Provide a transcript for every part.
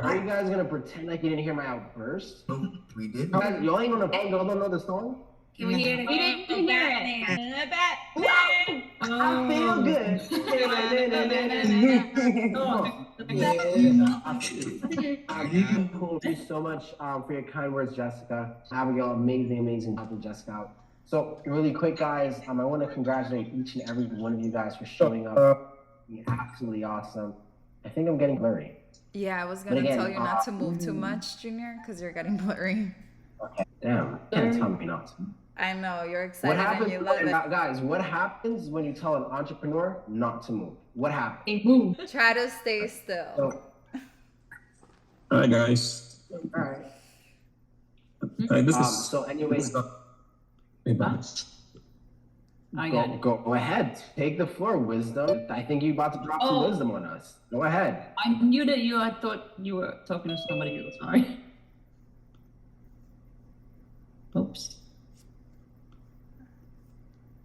Are you guys gonna pretend like you didn't hear my outburst? No, we did. Y'all ain't on the phone. Y'all don't know the song. Can we hear it We again? didn't hear it. Batman. I feel good. Thank you so much for your kind words, Jessica. Abigail, amazing helping Jessica out. So really quick, guys, I want to congratulate each and every one of you guys for showing up. You're absolutely awesome. I think I'm getting blurry. Yeah, I was gonna tell you not to move too much, Junior, because you're getting blurry. Okay, damn. Can't tell me not to. I know, you're excited and you love it. Guys, what happens when you tell an entrepreneur not to move? What happens? Move. Try to stay still. Hi guys. All right. This is so anyways, go ahead. Take the floor, Wisdom. I think you're about to drop some wisdom on us. Go ahead. I knew that I thought you were talking to somebody else. Sorry. Oops.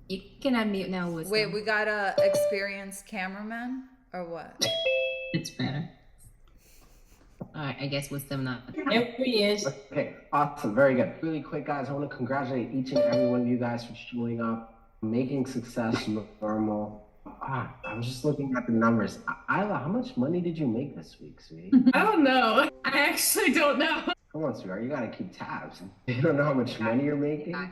You can unmute now, Wisdom. Wait, we got a experienced cameraman or what? It's better. All right, I guess Wisdom not. There he is. Okay, awesome, very good. Really quick, guys, I want to congratulate each and every one of you guys for showing up, making success look normal. I was just looking at the numbers. Isla, how much money did you make this week, sweetie? I don't know. I actually don't know. Come on, sweetheart, you gotta keep tabs. You don't know how much money you're making? I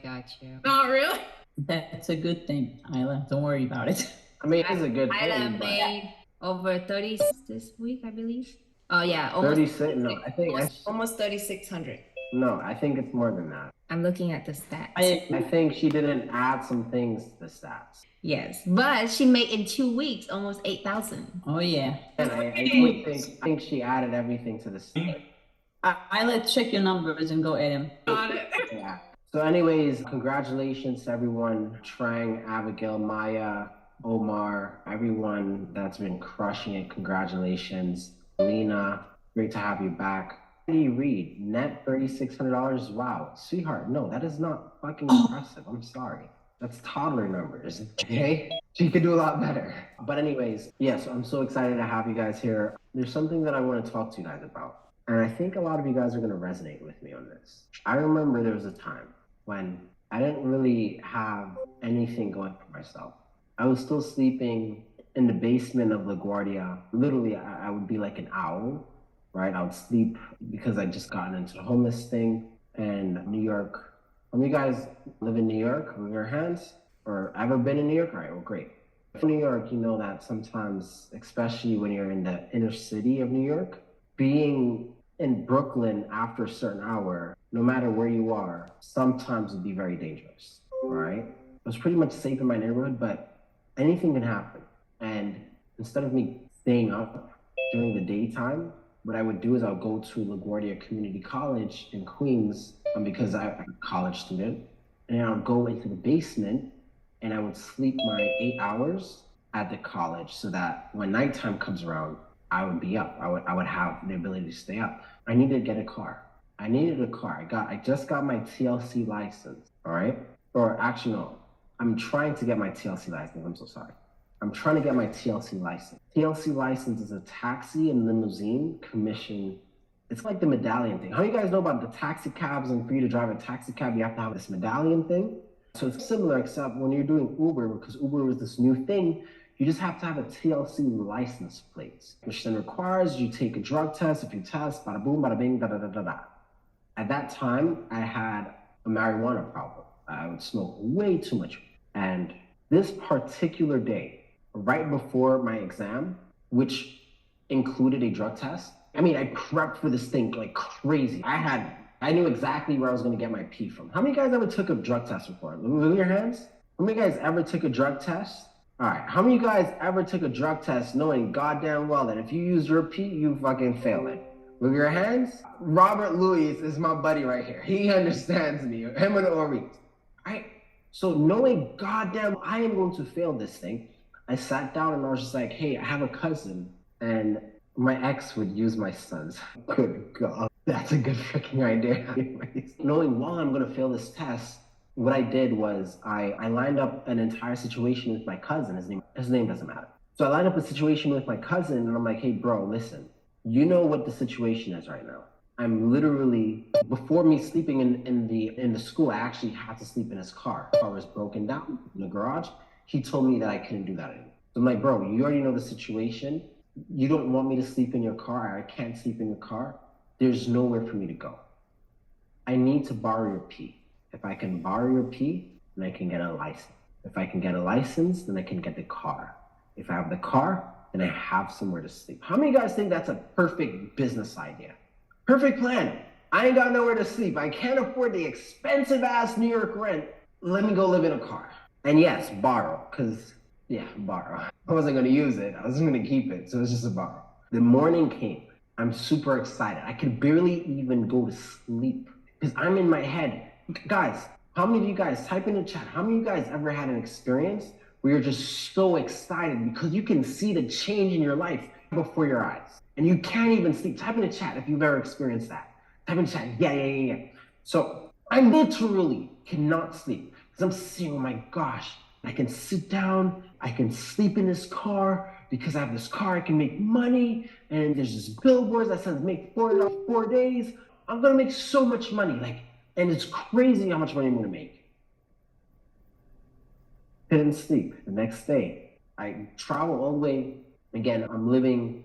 got you. Not really. That's a good thing, Isla. Don't worry about it. I mean, it is a good thing. Isla made over 30 this week, I believe. Oh yeah, almost 36. No, I think almost 3,600. No, I think it's more than that. I'm looking at the stats. I think she didn't add some things to the stats. Yes, but she made in 2 weeks almost 8,000. Oh yeah. And I think she added everything to the stats. Isla, check your numbers and go at him. Got it. Yeah. So anyways, congratulations to everyone, Trang, Abigail, Maya, Omar, everyone that's been crushing it. Congratulations. Lena, great to have you back. Reed, net $3,600. Wow. Sweetheart, no, that is not fucking impressive. I'm sorry. That's toddler numbers, okay? She could do a lot better. But anyways, yes, I'm so excited to have you guys here. There's something that I want to talk to you guys about. And I think a lot of you guys are going to resonate with me on this. I remember there was a time when I didn't really have anything going for myself. I was still sleeping in the basement of LaGuardia. Literally, I would be like an owl, right? I would sleep because I just gotten into the homeless thing in New York. Some of you guys live in New York, with your hands, or ever been in New York? All right, well, great. In New York, you know that sometimes, especially when you're in the inner city of New York, being in Brooklyn after a certain hour, no matter where you are, sometimes would be very dangerous, right? I was pretty much safe in my neighborhood, but anything can happen. And instead of me staying up during the daytime, what I would do is I would go to LaGuardia Community College in Queens because I'm a college student, and I would go into the basement and I would sleep my 8 hours at the college so that when nighttime comes around, I would be up. I would have the ability to stay up. I needed to get a car. I just got my TLC license, all right? Or actually, no, I'm trying to get my TLC license. I'm so sorry. I'm trying to get my TLC license. TLC license is a taxi and limousine commission. It's like the medallion thing. How do you guys know about the taxi cabs, and for you to drive a taxi cab, you have to have this medallion thing? So it's similar, except when you're doing Uber, because Uber was this new thing, you just have to have a TLC license plate, which then requires you take a drug test. If you test, bada boom, bada bing, da da da da da. At that time, I had a marijuana problem. I would smoke way too much. And this particular day, right before my exam, which included a drug test, I mean, I prepped for this thing like crazy. I knew exactly where I was gonna get my pee from. How many guys ever took a drug test before? Look at your hands. How many guys ever took a drug test? All right, how many of you guys ever took a drug test knowing goddamn well that if you use your pee, you fucking fail it? With your hands? Robert Louis is my buddy right here. He understands me, him and Ori. All right, so knowing goddamn I am going to fail this thing, I sat down and I was just like, hey, I have a cousin, and my ex would use my sons. Good God, that's a good freaking idea. Anyways, knowing while I'm gonna fail this test, what I did was I lined up an entire situation with my cousin. His name doesn't matter. So I lined up a situation with my cousin and I'm like, hey bro, listen, You know what the situation is right now. I'm literally, before me sleeping in the school, I actually had to sleep in his car. The car was broken down in the garage. He told me that I couldn't do that anymore. So I'm like, bro, you already know the situation. You don't want me to sleep in your car. I can't sleep in your car. There's nowhere for me to go. I need to borrow your P. If I can borrow your P, then I can get a license. If I can get a license, then I can get the car. If I have the car, then I have somewhere to sleep. How many of you guys think that's a perfect business idea? Perfect plan. I ain't got nowhere to sleep. I can't afford the expensive ass New York rent. Let me go live in a car. And yes, borrow, because, yeah, borrow. I wasn't going to use it. I was going to keep it. So it's just a borrow. The morning came. I'm super excited. I could barely even go to sleep because I'm in my head. Guys, how many of you guys, type in the chat, how many of you guys ever had an experience where you're just so excited because you can see the change in your life before your eyes and you can't even sleep? Type in the chat if you've ever experienced that. Type in the chat, yeah. So I literally cannot sleep because I'm saying, oh my gosh, I can sit down, I can sleep in this car because I have this car, I can make money, and there's this billboards that says make $4 4 days. I'm gonna make so much money, and it's crazy how much money I'm gonna make. Couldn't sleep. The next day, I travel all the way. Again, I'm living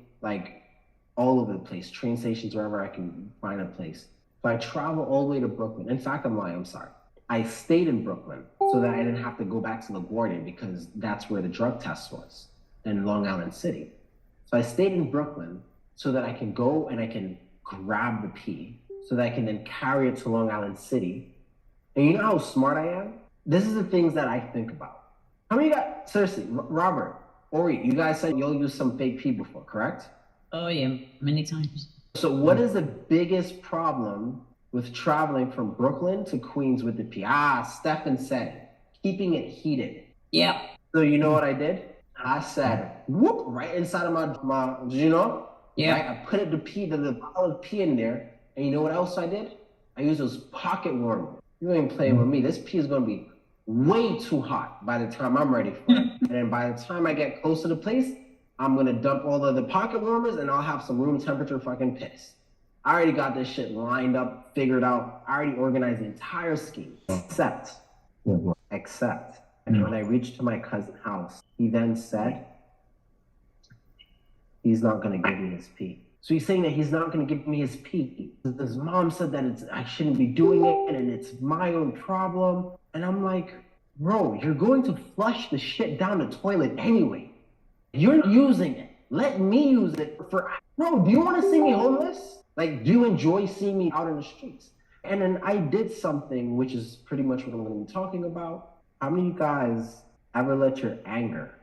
all over the place, train stations, wherever I can find a place. So I travel all the way to Brooklyn. In fact, I'm lying, I'm sorry. I stayed in Brooklyn so that I didn't have to go back to LaGuardia because that's where the drug test was in Long Island City. So I stayed in Brooklyn so that I can go and I can grab the P so that I can then carry it to Long Island City. And you know how smart I am? This is the things that I think about. How many of you guys, seriously, Robert, Ori, you guys said you'll use some fake P before, correct? Oh yeah, many times. So what is the biggest problem with traveling from Brooklyn to Queens with the P? Stefan said, keeping it heated. Yeah. So you know what I did? I said, whoop, right inside of my did you know? Yeah. Right? I put the bottle of pee in there. And you know what else I did? I used those pocket warmers. You ain't playing with me. This pee is going to be way too hot by the time I'm ready for it. And then by the time I get close to the place, I'm going to dump all of the pocket warmers and I'll have some room temperature fucking piss. I already got this shit lined up, figured out. I already organized the entire scheme. Except, and when I reached to my cousin's house, he then said, he's not going to give me his pee. So he's saying that he's not going to give me his pee. His mom said that I shouldn't be doing it and it's my own problem. And I'm like, bro, you're going to flush the shit down the toilet anyway. You're using it. Let me use it bro, do you want to see me homeless? Do you enjoy seeing me out in the streets? And then I did something, which is pretty much what I'm going to be talking about. How many of you guys ever let your anger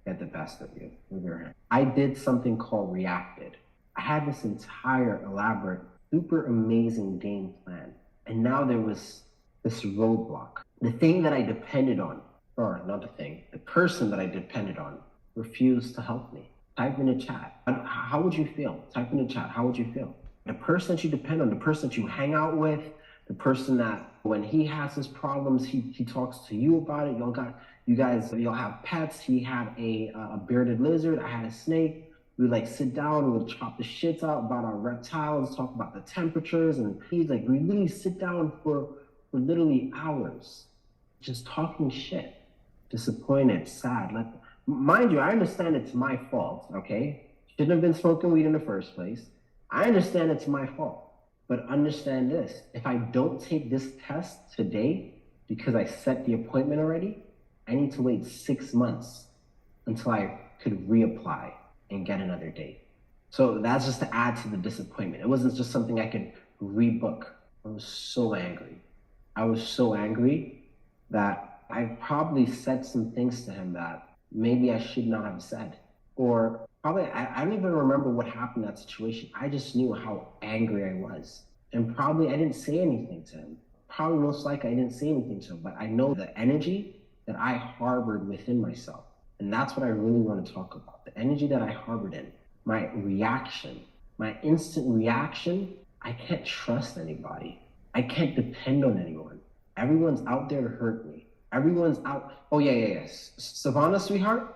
get the best of you with your hand? I did something called reacted. I had this entire elaborate, super amazing game plan. And now there was this roadblock. The thing that I depended on, or not the thing, the person that I depended on refused to help me. Type in the chat. How would you feel? Type in the chat. How would you feel? The person that you depend on, the person that you hang out with, the person that when he has his problems, he talks to you about it. You'll have pets. He had a bearded lizard. I had a snake. We sit down, we would chop the shits out about our reptiles, talk about the temperatures, and we literally sit down for literally hours, just talking shit, disappointed, sad. Mind you, I understand it's my fault, okay? Shouldn't have been smoking weed in the first place. I understand it's my fault, but understand this. If I don't take this test today, because I set the appointment already, I need to wait 6 months until I could reapply and get another date. So that's just to add to the disappointment. It wasn't just something I could rebook. I was so angry. I was so angry that I probably said some things to him that maybe I should not have said. Or probably, I don't even remember what happened in that situation. I just knew how angry I was. And probably I didn't say anything to him. Probably most likely I didn't say anything to him, but I know the energy that I harbored within myself. And that's what I really want to talk about. The energy that I harbored in, my reaction, my instant reaction. I can't trust anybody. I can't depend on anyone. Everyone's out there to hurt me. Everyone's out. Oh, yeah. Savannah, sweetheart,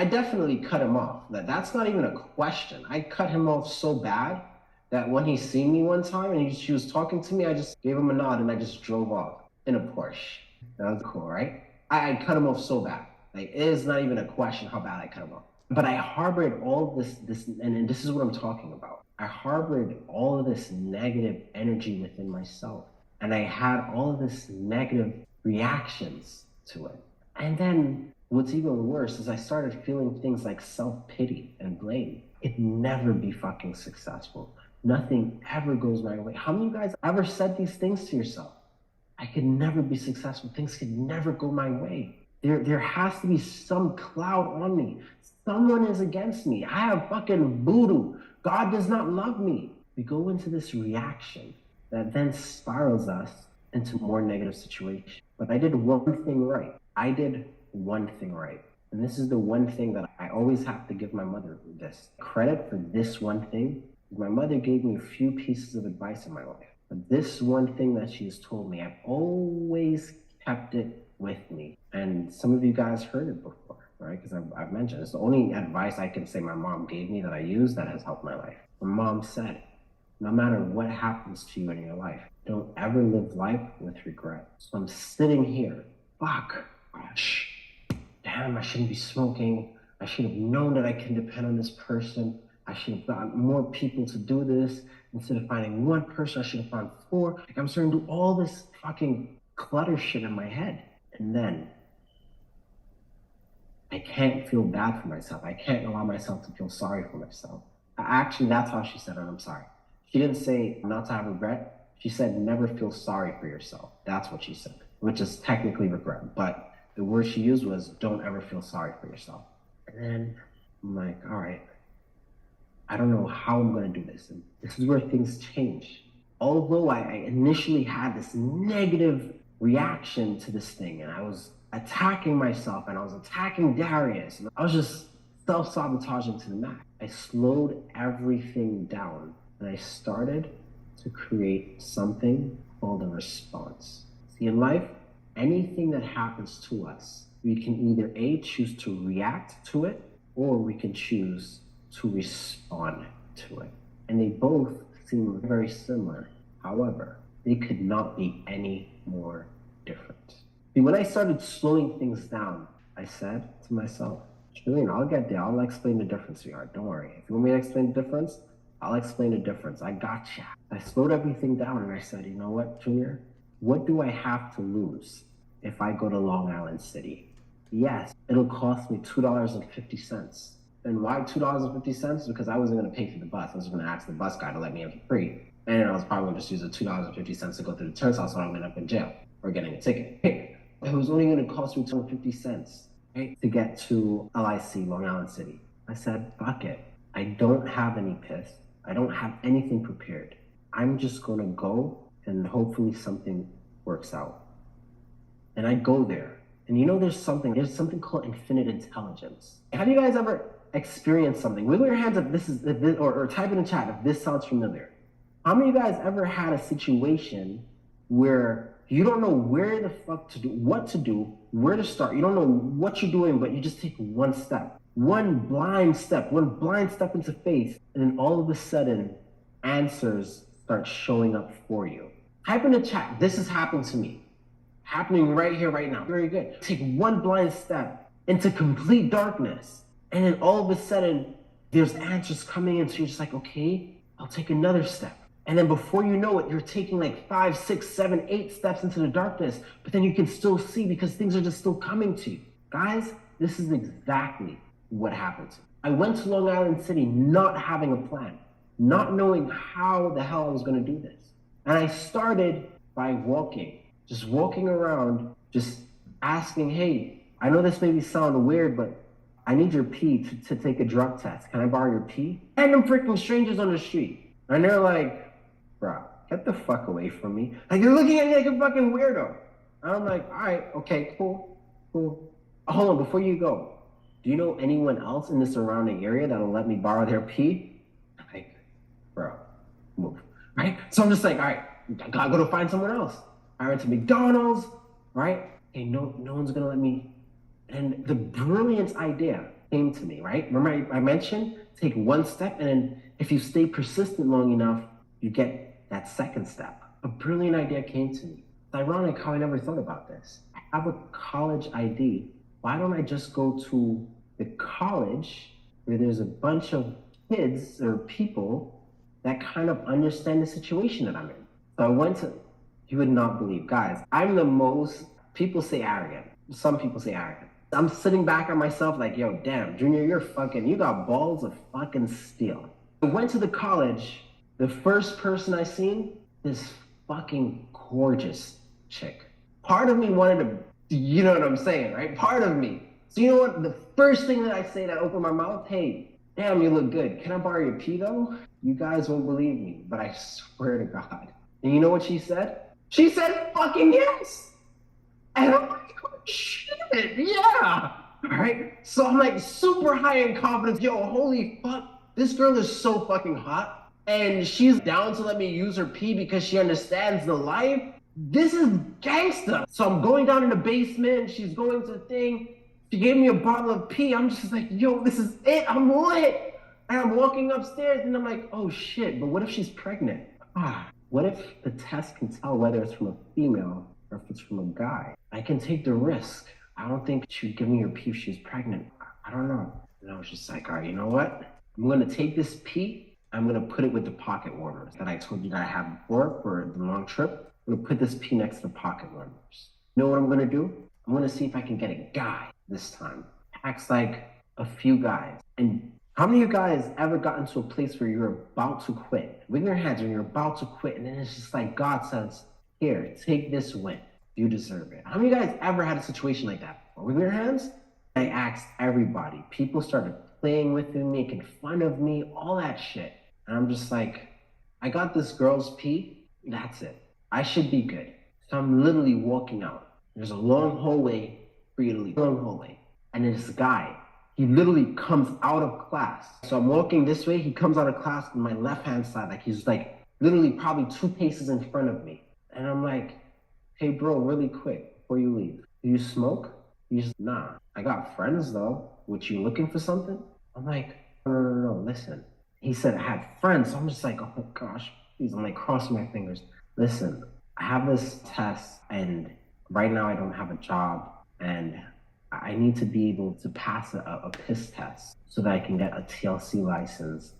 I definitely cut him off. That's not even a question. I cut him off so bad that when he seen me one time and she was talking to me, I just gave him a nod and I just drove off in a Porsche. That was cool, right? I cut him off so bad. Like, it is not even a question how bad I cut him off. But I harbored all of this, and this is what I'm talking about. I harbored all of this negative energy within myself. And I had all of this negative reactions to it. And then what's even worse is I started feeling things like self-pity and blame. It'd never be fucking successful. Nothing ever goes my way. How many of you guys ever said these things to yourself? I could never be successful. Things could never go my way. There has to be some cloud on me. Someone is against me. I have fucking voodoo. God does not love me. We go into this reaction that then spirals us into more negative situations. But I did one thing right. I did one thing right. And this is the one thing that I always have to give my mother this credit for. This one thing. My mother gave me a few pieces of advice in my life. But this one thing that she's told me, I've always kept it with me. And some of you guys heard it before, right? Because I've mentioned it's the only advice I can say my mom gave me that I use that has helped my life. My mom said, no matter what happens to you in your life, don't ever live life with regret. So I'm sitting here, fuck, gosh, damn, I shouldn't be smoking. I should have known that I can depend on this person. I should have gotten more people to do this. Instead of finding one person, I should have found 4. Like, I'm starting to do all this fucking clutter shit in my head. And then I can't feel bad for myself. I can't allow myself to feel sorry for myself. Actually, that's how she said it. I'm sorry. She didn't say not to have regret. She said never feel sorry for yourself. That's what she said, which is technically regret. But the word she used was don't ever feel sorry for yourself. And then I'm like, all right, I don't know how I'm going to do this. And this is where things change. Although I initially had this negative reaction to this thing, and I was attacking myself, and I was attacking Darius, and I was just self-sabotaging to the max. I slowed everything down, and I started to create something called a response. See, in life, anything that happens to us, we can either A, choose to react to it, or we can choose to respond to it. And they both seem very similar. However, they could not be any more different. See, when I started slowing things down, I said to myself, Julian, I'll get there. I'll explain the difference, sweetheart. Don't worry. If you want me to explain the difference, I'll explain the difference. I gotcha. I slowed everything down and I said, you know what, Junior? What do I have to lose if I go to Long Island City? Yes, it'll cost me $2.50. And why $2.50? Because I wasn't going to pay for the bus. I was going to ask the bus guy to let me in for free. And I was probably going to just use the $2.50 to go through the turnstile so I don't end up in jail or getting a ticket. It was only going to cost me $2.50, right, to get to LIC, Long Island City. I said, fuck it. I don't have any piss. I don't have anything prepared. I'm just going to go and hopefully something works out. And I go there. And you know, there's something called infinite intelligence. Have you guys ever experienced something? Wiggle your hands if this is, or type in the chat if this sounds familiar. How many of you guys ever had a situation where you don't know where the fuck to do, what to do, where to start? You don't know what you're doing, but you just take one step, one blind step into faith, and then all of a sudden, answers start showing up for you. Type in the chat, this has happened to me. Happening right here, right now. Very good. Take one blind step into complete darkness, and then all of a sudden, there's answers coming in, so you're just like, okay, I'll take another step. And then before you know it, you're taking like 5, 6, 7, 8 steps into the darkness, but then you can still see because things are just still coming to you. Guys, this is exactly what happened to me. I went to Long Island City not having a plan, not knowing how the hell I was going to do this. And I started by just walking around, just asking, hey, I know this may sound weird, but I need your pee to take a drug test. Can I borrow your pee? Random freaking strangers on the street. And they're like, bro, get the fuck away from me. Like, you're looking at me like a fucking weirdo. And I'm like, all right, okay, cool. Hold on, before you go, do you know anyone else in the surrounding area that'll let me borrow their pee? Like, bro, move, right? So I'm just like, all right, I gotta go to find someone else. I went to McDonald's, right? Hey, no one's gonna let me And the brilliant idea came to me, right? Remember I mentioned take one step, and then if you stay persistent long enough, you get that second step. A brilliant idea came to me. It's ironic how I never thought about this. I have a college ID. Why don't I just go to the college where there's a bunch of kids or people that kind of understand the situation that I'm in? So I went to, you would not believe, guys, I'm the most, people say arrogant. Some people say arrogant. I'm sitting back on myself like, yo, damn, Junior, you got balls of fucking steel. I went to the college, the first person I seen, this fucking gorgeous chick. Part of me wanted to, you know what I'm saying, right? Part of me. So you know what? The first thing that I say that I open my mouth, hey, damn, you look good. Can I borrow your pee though? You guys won't believe me, but I swear to God. And you know what she said? She said fucking yes. And I'm like, oh shit, yeah. All right. So I'm like super high in confidence. Yo, holy fuck. This girl is so fucking hot. And she's down to let me use her pee because she understands the life. This is gangsta. So I'm going down in the basement. She's going to the thing. She gave me a bottle of pee. I'm just like, yo, this is it. I'm lit. And I'm walking upstairs and I'm like, oh shit, but what if she's pregnant? What if the test can tell whether it's from a female or if it's from a guy? I can take the risk. I don't think she'd give me her pee if she was pregnant. I don't know. And I was just like, all right, you know what? I'm gonna take this pee. I'm gonna put it with the pocket warmers that I told you that I had before for the long trip. I'm gonna put this pee next to the pocket warmers. You know what I'm gonna do? I'm gonna see if I can get a guy this time. Acts like a few guys. And how many of you guys ever got into a place where you're about to quit? With your hands when you're about to quit, and then it's just like God says, here, take this win. You deserve it. How many of you guys ever had a situation like that before? With your hands? I asked everybody. People started playing with me, making fun of me, all that shit. And I'm just like, I got this girl's pee, that's it. I should be good. So I'm literally walking out. There's a long hallway for you to leave. Long hallway. And there's this guy. He literally comes out of class. So I'm walking this way. He comes out of class on my left-hand side. Like he's like literally probably 2 paces in front of me. And I'm like, hey bro, really quick before you leave. Do you smoke? He's nah. I got friends though. What, you looking for something? I'm like, no, listen. He said I had friends. So I'm just like, oh gosh, please. I'm like crossing my fingers. Listen, I have this test and right now I don't have a job and I need to be able to pass a piss test so that I can get a TLC license,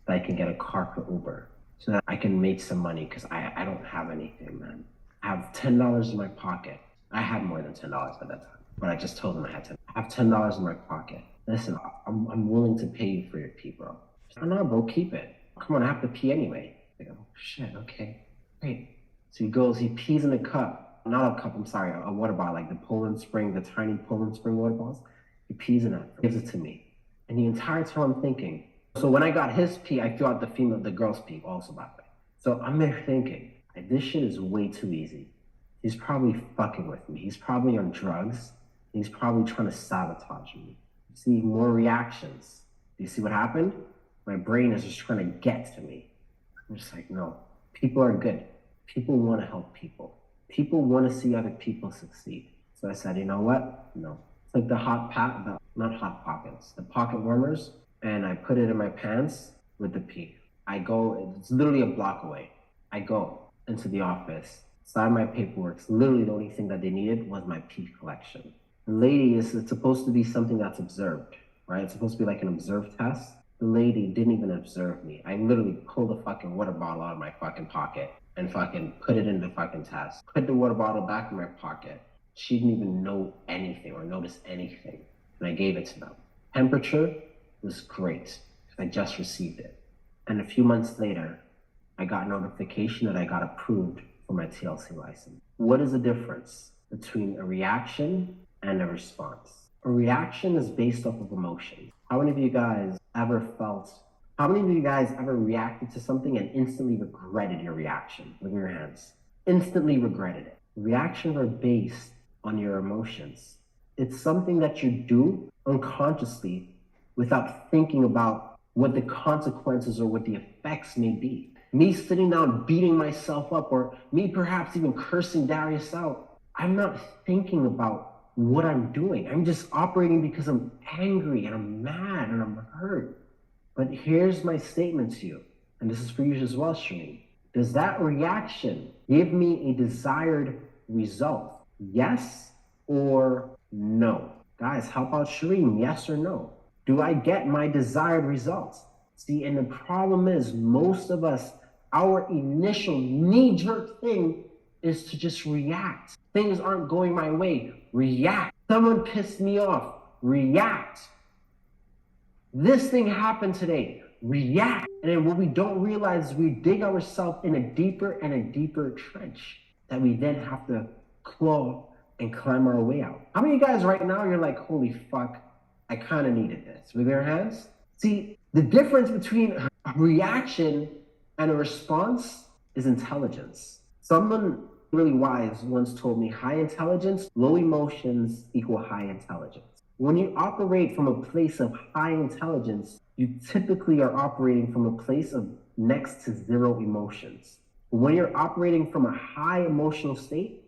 that I can get a car for Uber, so that I can make some money because I don't have anything, man. I have $10 in my pocket. I had more than $10 at that time, but I just told him I had $10. I have $10 in my pocket. Listen, I'm willing to pay you for your pee, bro. Oh, no, bro, keep it. Come on, I have to pee anyway. I go, shit, okay, great. So he goes, he pees in a cup. Not a cup, I'm sorry, a water bottle, like the Poland Spring, the tiny Poland Spring water bottles. He pees in it, gives it to me. And the entire time I'm thinking, so when I got his pee, I threw out the girl's pee also, by the way. So I'm there thinking, this shit is way too easy. He's probably fucking with me. He's probably on drugs. He's probably trying to sabotage me. See, more reactions. Do you see what happened? My brain is just trying to get to me. I'm just like, no, people are good. People want to help people. People want to see other people succeed. So I said, you know what? No. It's like the not hot pockets, the pocket warmers, and I put it in my pants with the pee. I go, it's literally a block away. I go into the office, sign my paperwork. Literally the only thing that they needed was my pee collection. The lady it's supposed to be something that's observed, right? It's supposed to be like an observed test. The lady didn't even observe me. I literally pulled a fucking water bottle out of my fucking pocket and fucking put it in the fucking test. Put the water bottle back in my pocket. She didn't even know anything or notice anything. And I gave it to them. Temperature was great. I just received it. And a few months later, I got notification that I got approved for my TLC license. What is the difference between a reaction and a response? A reaction is based off of emotion. How many of you guys ever reacted to something and instantly regretted your reaction with your hands? Instantly regretted it. Reactions are based on your emotions. It's something that you do unconsciously without thinking about what the consequences or what the effects may be. Me sitting down beating myself up, or me perhaps even cursing Darius out, I'm not thinking about what I'm doing. I'm just operating because I'm angry and I'm mad and I'm hurt. But here's my statement to you, and this is for you as well, Shireen. Does that reaction give me a desired result? Yes or no? Guys, how about Shireen? Yes or no? Do I get my desired results? See, and the problem is most of us, our initial knee-jerk thing is to just react. Things aren't going my way. React. Someone pissed me off. React. This thing happened today. React. And then what we don't realize is we dig ourselves in a deeper and a deeper trench that we then have to claw and climb our way out. How many of you guys right now, you're like, holy fuck, I kind of needed this? With your hands? See, the difference between a reaction and a response is intelligence. Someone really wise once told me high intelligence, low emotions equal high intelligence. When you operate from a place of high intelligence, you typically are operating from a place of next to zero emotions. When you're operating from a high emotional state,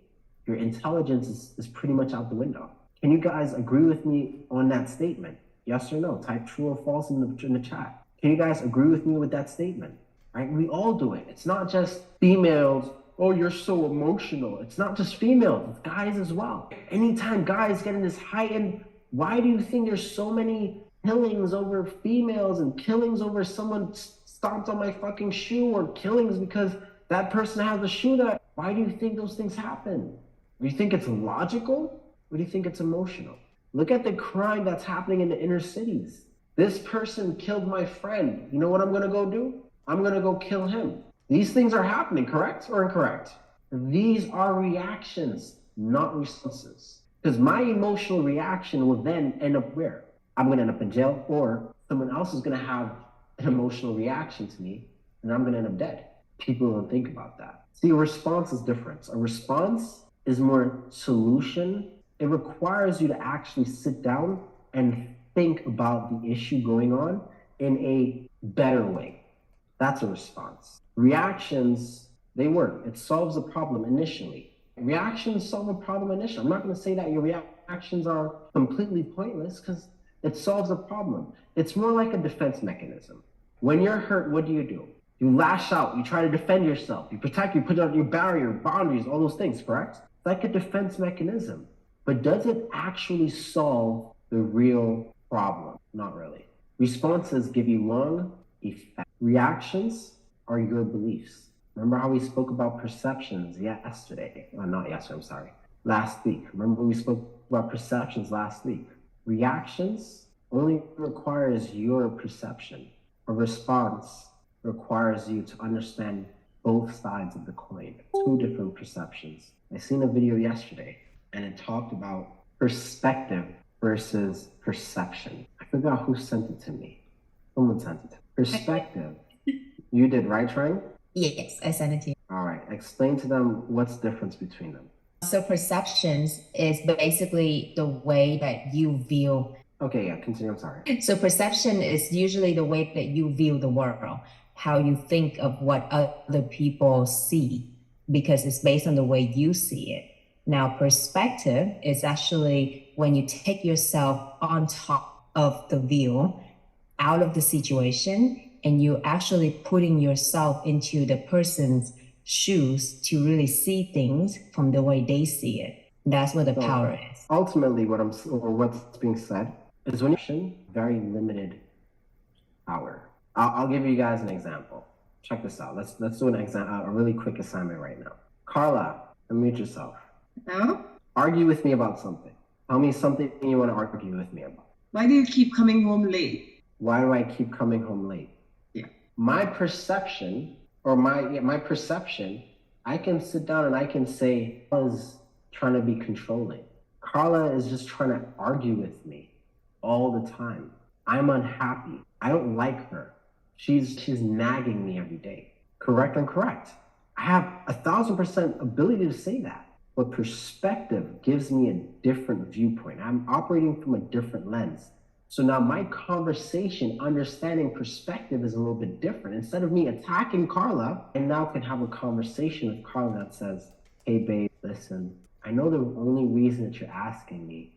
your intelligence is pretty much out the window. Can you guys agree with me on that statement? Yes or no? Type true or false in the chat. Can you guys agree with me with that statement? Right? We all do it. It's not just females. Oh, you're so emotional. It's not just females, it's guys as well. Anytime guys get in this heightened, why do you think there's so many killings over females and killings over someone stomped on my fucking shoe, or killings because that person has a shoe that, why do you think those things happen? Do you think it's logical? Or do you think it's emotional? Look at the crime that's happening in the inner cities. This person killed my friend. You know what I'm gonna go do? I'm gonna go kill him. These things are happening, correct or incorrect? These are reactions, not responses. Because my emotional reaction will then end up where? I'm gonna end up in jail, or someone else is gonna have an emotional reaction to me, and I'm gonna end up dead. People don't think about that. See, a response is different. A response is more solution. It requires you to actually sit down and think about the issue going on in a better way. That's a response. Reactions, they work. It solves a problem initially. Reactions solve a problem initially. I'm not going to say that your reactions are completely pointless, because it solves a problem. It's more like a defense mechanism. When you're hurt, what do? You lash out, you try to defend yourself, you protect, you put out your barrier, boundaries, all those things, correct? It's like a defense mechanism. But does it actually solve the real problem? Not really. Responses give you long effect. Reactions are your beliefs. Remember how we spoke about perceptions yesterday? Oh, not yesterday, I'm sorry. Last week. Remember we spoke about perceptions last week? Reactions only requires your perception. A response requires you to understand both sides of the coin. Two different perceptions. I seen a video yesterday, and it talked about perspective versus perception. I forgot who sent it to me. Someone sent it. Perspective. You did, right, Trang? Yes, I sent it to you. All right. Explain to them what's the difference between them. So perceptions is basically the way that you view. Okay, yeah, continue. I'm sorry. So perception is usually the way that you view the world, how you think of what other people see, because it's based on the way you see it. Now, perspective is actually when you take yourself on top of the view, out of the situation, and you actually putting yourself into the person's shoes to really see things from the way they see it. That's what the power is. Ultimately, what's being said is when you're very limited power. I'll give you guys an example. Check this out. Let's do a really quick assignment right now. Carla, unmute yourself. No? Argue with me about something. Tell me something you want to argue with me about. Why do you keep coming home late? Why do I keep coming home late? Yeah. My perception, I can sit down and I can say, Carla's trying to be controlling. Carla is just trying to argue with me all the time. I'm unhappy. I don't like her. She's nagging me every day. Correct and correct. I have 1,000% ability to say that. But perspective gives me a different viewpoint. I'm operating from a different lens. So now my conversation, understanding perspective is a little bit different. Instead of me attacking Carla, I now can have a conversation with Carla that says, hey babe, listen, I know the only reason that you're asking me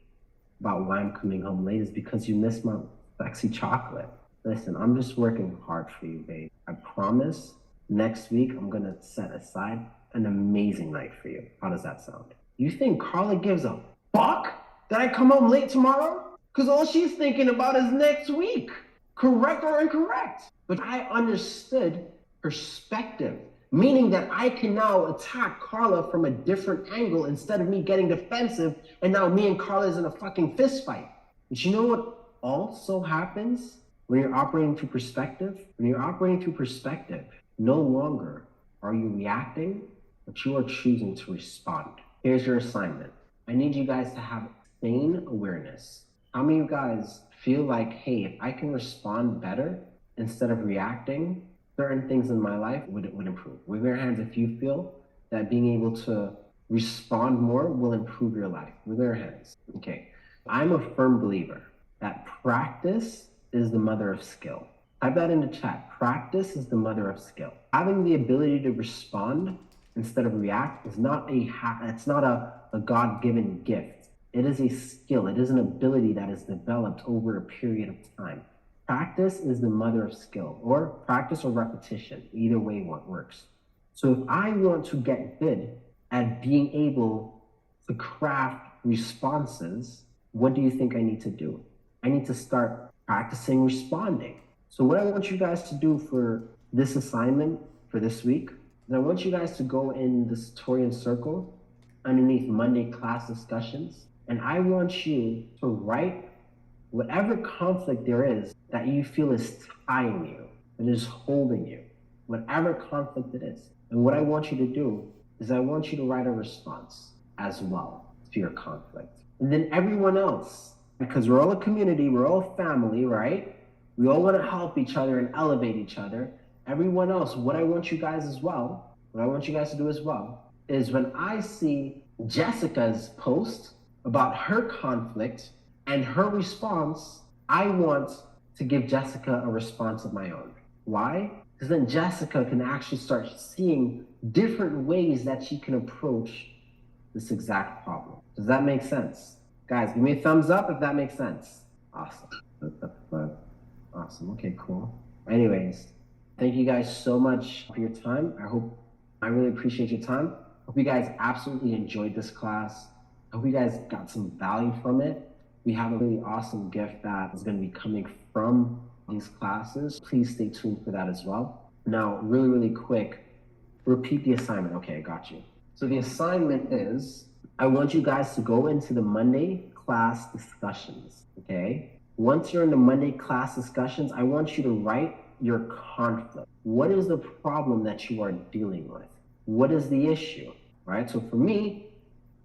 about why I'm coming home late is because you missed my sexy chocolate. Listen, I'm just working hard for you, babe. I promise next week I'm gonna set aside an amazing night for you. How does that sound? You think Carla gives a fuck that I come home late tomorrow? Because all she's thinking about is next week. Correct or incorrect? But I understood perspective, meaning that I can now attack Carla from a different angle instead of me getting defensive and now me and Carla is in a fucking fist fight. But you know what also happens when you're operating through perspective? When you're operating through perspective, no longer are you reacting, but you are choosing to respond. Here's your assignment. I need you guys to have sane awareness. How many of you guys feel like, hey, if I can respond better instead of reacting, certain things in my life would improve? Wave your hands if you feel that being able to respond more will improve your life. Wave your hands. Okay. I'm a firm believer that practice is the mother of skill. Type that in the chat. Practice is the mother of skill. Having the ability to respond instead of react is not a God-given gift. It is a skill. It is an ability that is developed over a period of time. Practice is the mother of skill, or practice or repetition. Either way works. So if I want to get good at being able to craft responses, what do you think I need to do? I need to start practicing responding. So what I want you guys to do for this assignment for this week is I want you guys to go in the Sotorian circle underneath Monday class discussions, and I want you to write whatever conflict there is that you feel is tying you, that is holding you, whatever conflict it is. And what I want you to do is I want you to write a response as well to your conflict. And then everyone else, because we're all a community, we're all family, right? We all want to help each other and elevate each other. Everyone else, what I want you guys to do as well, is when I see Jessica's post about her conflict and her response, I want to give Jessica a response of my own. Why? Because then Jessica can actually start seeing different ways that she can approach this exact problem. Does that make sense? Guys, give me a thumbs up if that makes sense. Awesome. Awesome. Okay, cool. Anyways, thank you guys so much for your time. I really appreciate your time. Hope you guys absolutely enjoyed this class. I hope you guys got some value from it. We have a really awesome gift that is going to be coming from these classes. Please stay tuned for that as well. Now, really quick, repeat the assignment. Okay, I got you. So the assignment is, I want you guys to go into the Monday class discussions, okay? Once you're in the Monday class discussions, I want you to write your conflict. What is the problem that you are dealing with? What is the issue, right? So for me,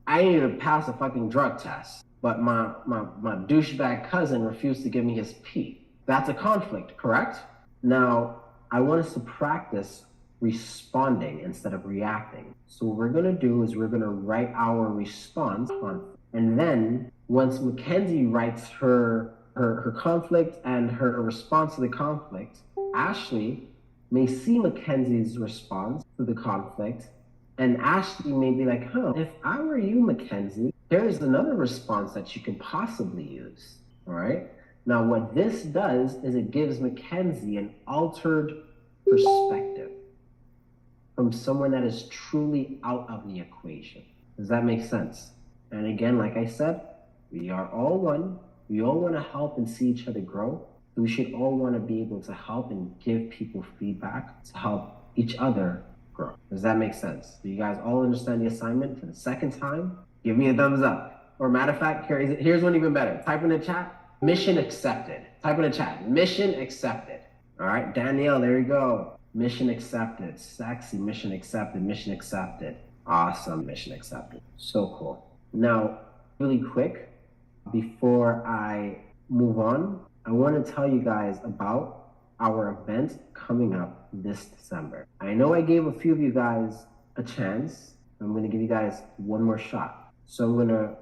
I needed to pass a fucking drug test, but my douchebag cousin refused to give me his pee. That's a conflict, correct? Now, I want us to practice responding instead of reacting. So what we're gonna do is we're gonna write our response conflict. And then once Mackenzie writes her conflict and her response to the conflict, Ashley may see Mackenzie's response to the conflict, and Ashley may be like, if I were you, Mackenzie, there's another response that you can possibly use, all right? Now, what this does is it gives Mackenzie an altered perspective from someone that is truly out of the equation. Does that make sense? And again, like I said, we are all one. We all want to help and see each other grow. We should all want to be able to help and give people feedback to help each other grow. Does that make sense? Do you guys all understand the assignment for the second time? Give me a thumbs up. Or matter of fact, here's one even better. Type in the chat, mission accepted. Type in the chat, mission accepted. All right, Danielle, there you go. Mission accepted. Sexy, mission accepted, mission accepted. Awesome, mission accepted. So cool. Now, really quick, before I move on, I want to tell you guys about our event coming up this December. I know I gave a few of you guys a chance. I'm going to give you guys one more shot. So I'm going to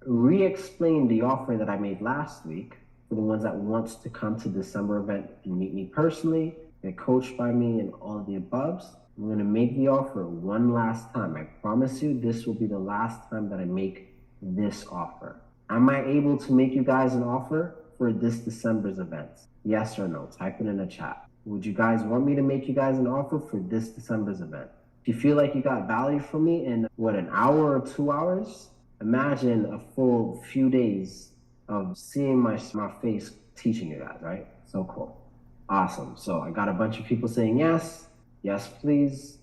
re-explain the offer that I made last week for the ones that wants to come to the December event and meet me personally, get coached by me and all of the aboves. I'm going to make the offer one last time. I promise you this will be the last time that I make this offer. Am I able to make you guys an offer for this December's events? Yes or no? Type it in the chat. Would you guys want me to make you guys an offer for this December's event? If you feel like you got value from me in an hour or 2 hours, imagine a full few days of seeing my face teaching you guys, right? So cool. Awesome. So I got a bunch of people saying yes. Yes, please.